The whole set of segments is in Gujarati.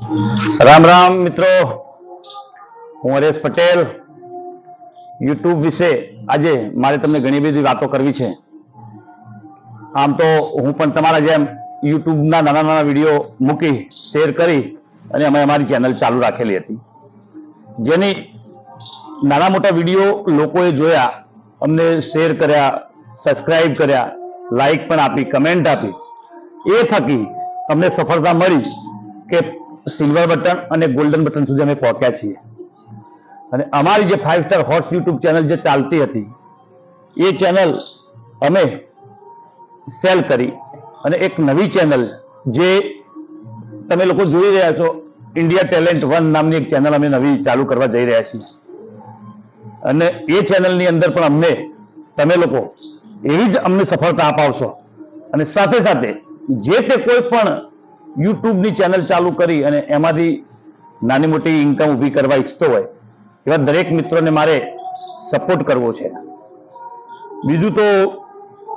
રામ રામ મિત્રો, હું હરેશ પટેલ. યુટ્યુબ વિશે આજે મારે તમને ઘણી બધી વાતો કરવી છે. આમ તો હું પણ તમારા જેમ યુટ્યુબના નાના નાના વિડીયો મૂકી શેર કરી અને અમે અમારી ચેનલ ચાલુ રાખેલી હતી, જેની નાના મોટા વિડીયો લોકોએ જોયા, અમને શેર કર્યા, સબસ્ક્રાઇબ કર્યા, લાઈક પણ આપી, કમેન્ટ આપી. એ થકી અમને સફળતા મળી કે સિલ્વર બટન અને ગોલ્ડન બટન સુધી અમે પહોંચ્યા છીએ. અને અમારી જે 5 સ્ટાર હોર્સ યુટ્યુબ ચેનલ જે ચાલતી હતી, એ ચેનલ અમે સેલ કરી અને એક નવી ચેનલ જે તમે લોકો જોઈ રહ્યા છો, ઇન્ડિયા ટેલેન્ટ 1 નામની એક ચેનલ અમે નવી ચાલુ કરવા જઈ રહ્યા છીએ. અને એ ચેનલની અંદર પણ અમને તમે લોકો એવી જ અમને સફળતા અપાવશો. અને સાથે સાથે જે તે કોઈ પણ યુટ્યુબની ચેનલ ચાલુ કરી અને એમાંથી નાની મોટી ઇન્કમ ઊભી કરવા ઈચ્છતો હોય એવા દરેક મિત્રોને મારે સપોર્ટ કરવો છે. બીજું તો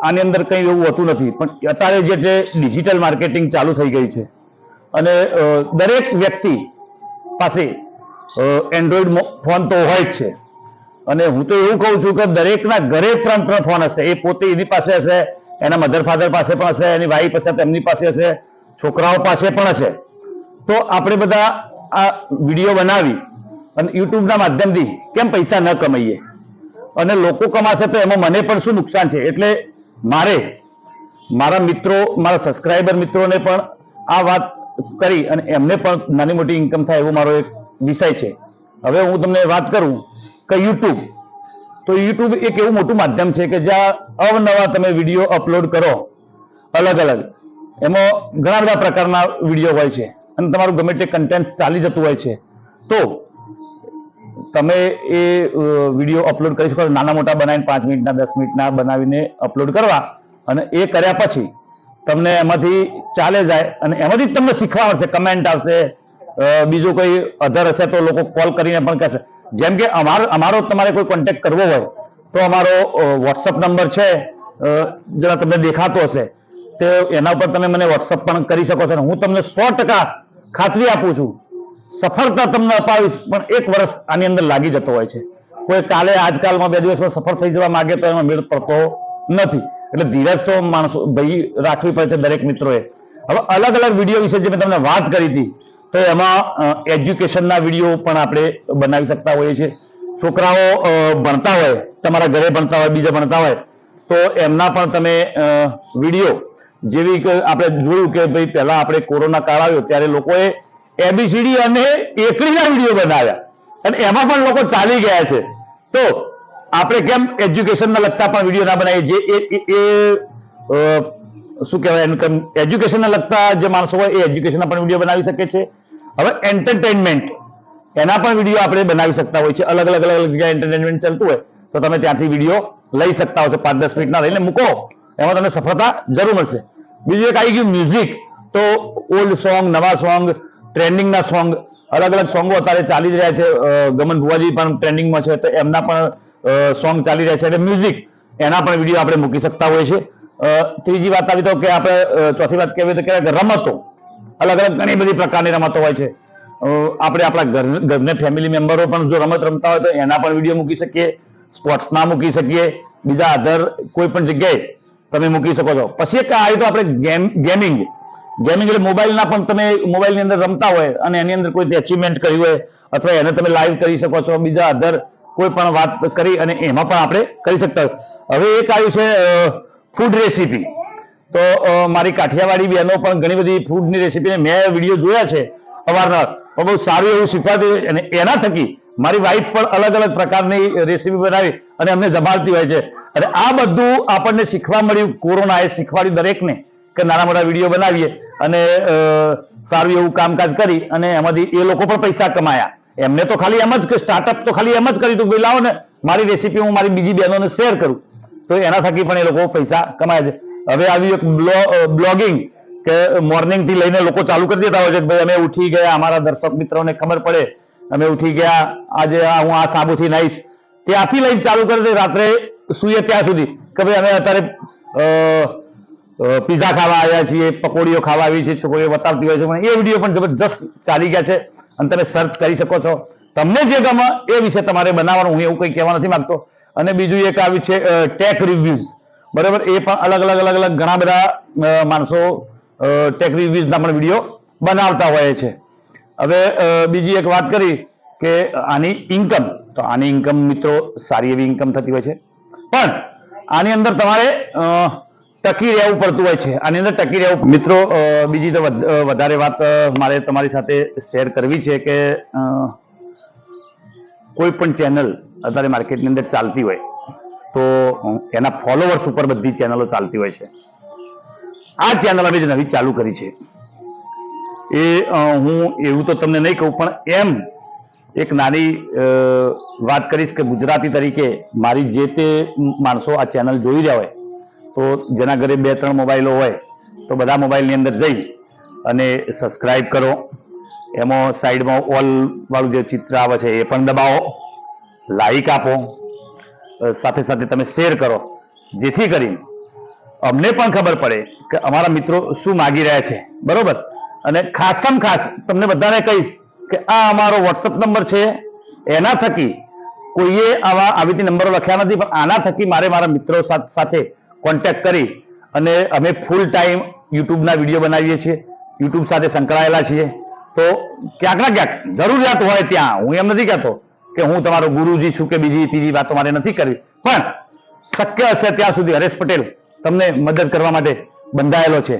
આની અંદર કંઈ એવું હોતું નથી, પણ અત્યારે જે ડિજિટલ માર્કેટિંગ ચાલુ થઈ ગઈ છે અને દરેક વ્યક્તિ પાસે એન્ડ્રોઈડ ફોન તો હોય જ છે. અને હું તો એવું કહું છું કે દરેકના ઘરે 3 ફોન હશે. એ પોતે એની પાસે હશે, એના મધર ફાધર પાસે પણ હશે, એની વાઈફ હશે તેમની પાસે હશે, છોકરાઓ પાસે પણ હશે. તો આપણે બધા આ વિડીયો બનાવી અને યુટ્યુબના માધ્યમથી કેમ પૈસા ન કમાઈએ? અને લોકો કમાશે તો એમાં મને પણ શું નુકસાન છે? એટલે મારે મારા મિત્રો, મારા સબસ્ક્રાઈબર મિત્રોને પણ આ વાત કરી અને એમને પણ નાની મોટી ઇન્કમ થાય એવો મારો એક વિષય છે. હવે હું તમને વાત કરું કે યુટ્યુબ, તો યુટ્યુબ એક એવું મોટું માધ્યમ છે કે જ્યાં અવનવા તમે વિડીયો અપલોડ કરો, અલગ અલગ, એમાં ઘણા બધા પ્રકારના વિડીયો હોય છે અને તમારું ગમે તે કન્ટેન્ટ ચાલી જતું હોય છે. તો તમે એ વિડીયો અપલોડ કરી શકો, નાના મોટા બનાવીને 5 મિનિટના 10 મિનિટના બનાવીને અપલોડ કરવા. અને એ કર્યા પછી તમને એમાંથી ચાલે જાય અને એમાંથી જ તમને શીખવા આવશે, કમેન્ટ આવશે, બીજું કોઈ અધર હશે તો લોકો કોલ કરીને પણ કહેશે. જેમ કે અમારો તમારે કોઈ કોન્ટેક્ટ કરવો હોય તો અમારો વોટ્સઅપ નંબર છે, જરા તમને દેખાતો હશે, તે એના ઉપર તમે મને વોટ્સઅપ પણ કરી શકો છો. હું તમને 100% ખાતરી આપું છું, સફળતા તમને અપાવીશ. પણ 1 વર્ષ આની અંદર લાગી જતો હોય છે. કોઈ કાલે આજકાલમાં 2 દિવસમાં સફળ થઈ જવા માંગે તો એમાં મેળ પડતો નથી. એટલે ધીરજ તો માણસો ભાઈ રાખવી પડે છે દરેક મિત્રોએ. હવે અલગ અલગ વિડીયો વિશે જે મેં તમને વાત કરી હતી, તો એમાં એજ્યુકેશનના વિડીયો પણ આપણે બનાવી શકતા હોઈએ છીએ. છોકરાઓ ભણતા હોય, તમારા ઘરે ભણતા હોય, બીજા ભણતા હોય, તો એમના પણ તમે વિડીયો, જેવી કે આપણે જોયું કે ભાઈ પહેલા આપણે કોરોના કાળ આવ્યો ત્યારે લોકોએ એબીસીડી અને એકડીના વિડીયો બનાવ્યા અને એમાં પણ લોકો ચાલી ગયા છે. તો આપણે કેમ એજ્યુકેશનને લગતા પણ વિડીયો ના બનાવીએ? જે શું કહેવાય, એજ્યુકેશનને લગતા જે માણસો હોય એ એજ્યુકેશનના પણ વિડીયો બનાવી શકે છે. હવે એન્ટરટેનમેન્ટ, એના પણ વિડીયો આપણે બનાવી શકતા હોય છે. અલગ અલગ જગ્યાએ એન્ટરટેનમેન્ટ ચાલતું હોય તો તમે ત્યાંથી વિડીયો લઈ શકતા હોય છો. 5-10 મિનિટના લઈને મૂકો, એમાં તમને સફળતા જરૂર મળશે. બીજું એક આવી ગયું મ્યુઝિક. તો ઓલ્ડ સોંગ, નવા સોંગ, ટ્રેન્ડિંગના સોંગ, અલગ અલગ સોંગો અત્યારે ચાલી જ રહ્યા છે. ગમન ભુવાજી પણ ટ્રેન્ડિંગમાં છે, તો એમના પણ સોંગ ચાલી રહ્યા છે. એટલે મ્યુઝિક, એના પણ વિડીયો આપણે મૂકી શકતા હોઈએ છીએ. ત્રીજી વાત આવી તો કે આપણે ચોથી વાત કહેવી તો કે રમતો, અલગ અલગ ઘણી બધી પ્રકારની રમતો હોય છે. આપણે આપણા ઘરને ફેમિલી મેમ્બરો પણ જો રમત રમતા હોય તો એના પણ વિડીયો મૂકી શકીએ, સ્પોર્ટ્સના મૂકી શકીએ, બીજા અધર કોઈ પણ જગ્યાએ તમે મૂકી શકો છો. પછી એક આવી તો આપણે ગેમિંગ એટલે મોબાઈલના પણ તમે મોબાઈલની અંદર રમતા હોય અને એની અંદર કોઈ અચીવમેન્ટ કરી હોય અથવા એને તમે લાઈવ કરી શકો છો, બીજા અધર કોઈ પણ વાત કરી અને એમાં પણ આપણે કરી શકતા હોય. હવે એક આવ્યું છે ફૂડ રેસીપી. તો મારી કાઠિયાવાડી બહેનો પણ ઘણી બધી ફૂડની રેસીપી મેં વિડીયો જોયા છે અવારનવાર, બહુ સારું એવું શીખવાતી. અને એના થકી મારી વાઈફ પણ અલગ અલગ પ્રકારની રેસીપી બનાવી અને અમને જમાડતી હોય છે. અને આ બધું આપણને શીખવા મળ્યું. કોરોનાએ શીખવાડ્યું દરેકને કે નાના મોટા વિડીયો બનાવીએ અને સારું એવું કામકાજ કરી અને એમાંથી એ લોકો પણ પૈસા કમાયા. એમને તો ખાલી એમ જ કે સ્ટાર્ટઅપ તો ખાલી એમ જ કર્યું હતું, ભાઈ લાવો ને મારી રેસીપી હું મારી બીજી બહેનોને શેર કરું, તો એના થકી પણ એ લોકો પૈસા કમાય છે. હવે આવી એક બ્લોગિંગ કે મોર્નિંગ થી લઈને લોકો ચાલુ કરી દેતા હોય છે કે ભાઈ અમે ઉઠી ગયા, અમારા દર્શક મિત્રોને ખબર પડે અમે ઉઠી ગયા, આજે હું આ સાબુથી નાઈશ, ત્યાંથી લઈને ચાલુ કરી દે રાત્રે સુઈએ ત્યાં સુધી કે ભાઈ અમે અત્યારે પીઝા ખાવા આવ્યા છીએ, પકોડીઓ ખાવા આવી છે, છોકરીઓ બતાવતી હોય છે, પણ એ વિડીયો પણ જબરજસ્ત ચાલી ગયા છે અને તમે સર્ચ કરી શકો છો. તમને જે ગમે એ વિશે તમારે બનાવવાનું, હું એવું કંઈ કહેવા નથી માંગતો. અને બીજું એક આવ્યું છે ટેક રિવ્યુઝ, બરાબર, એ પણ અલગ ઘણા બધા માણસો ટેક રિવ્યુઝના પણ વિડીયો બનાવતા હોય છે. હવે બીજી એક વાત કરી કે આની ઇન્કમ, તો આની ઇન્કમ મિત્રો સારી એવી ઇન્કમ થતી હોય છે, પણ આની અંદર તમારે ટકી રહેવું પડતું હોય છે. આની અંદર ટકી રહેવું મિત્રો. બીજી તો વધારે વાત મારે તમારી સાથે શેર કરવી છે કે કોઈ પણ ચેનલ અત્યારે માર્કેટની અંદર ચાલતી હોય તો એના ફોલોવર્સ ઉપર બધી ચેનલો ચાલતી હોય છે. આ ચેનલ અમે જે નવી ચાલુ કરી છે એ હું એવું તો તમને નહીં કહું, પણ એમ એક નાની વાત કરીશ કે ગુજરાતી તરીકે મારી જે તે માણસો આ ચેનલ જોઈ રહ્યા હોય તો જેના ઘરે 2-3 મોબાઈલો હોય તો બધા મોબાઈલની અંદર જઈ અને સબસ્ક્રાઇબ કરો. એમાં સાઈડમાં ઓલ વાળું જે ચિત્ર આવે છે એ પણ દબાવો, લાઈક આપો, સાથે સાથે તમે શેર કરો, જેથી કરીને અમને પણ ખબર પડે કે અમારા મિત્રો શું માગી રહ્યા છે, બરોબર. અને ખાસમ ખાસ તમને બધાને કહીશ કે આ અમારો વોટ્સઅપ નંબર છે, એના થકી કોઈએ આવી રીતે નંબરો લખ્યા નથી, પણ આના થકી મારે મારા મિત્રો સાથે કોન્ટેક્ટ કરી અને અમે ફૂલ ટાઈમ યુટ્યુબના વિડીયો બનાવીએ છીએ, યુટ્યુબ સાથે સંકળાયેલા છીએ. તો ક્યાંક ના ક્યાંક જરૂરિયાત હોય ત્યાં, હું એમ નથી કહેતો કે હું તમારો ગુરુજી છું કે બીજી ત્રીજી વાતો મારે નથી કરવી, પણ શક્ય હશે ત્યાં સુધી હરેશ પટેલ તમને મદદ કરવા માટે બંધાયેલો છે.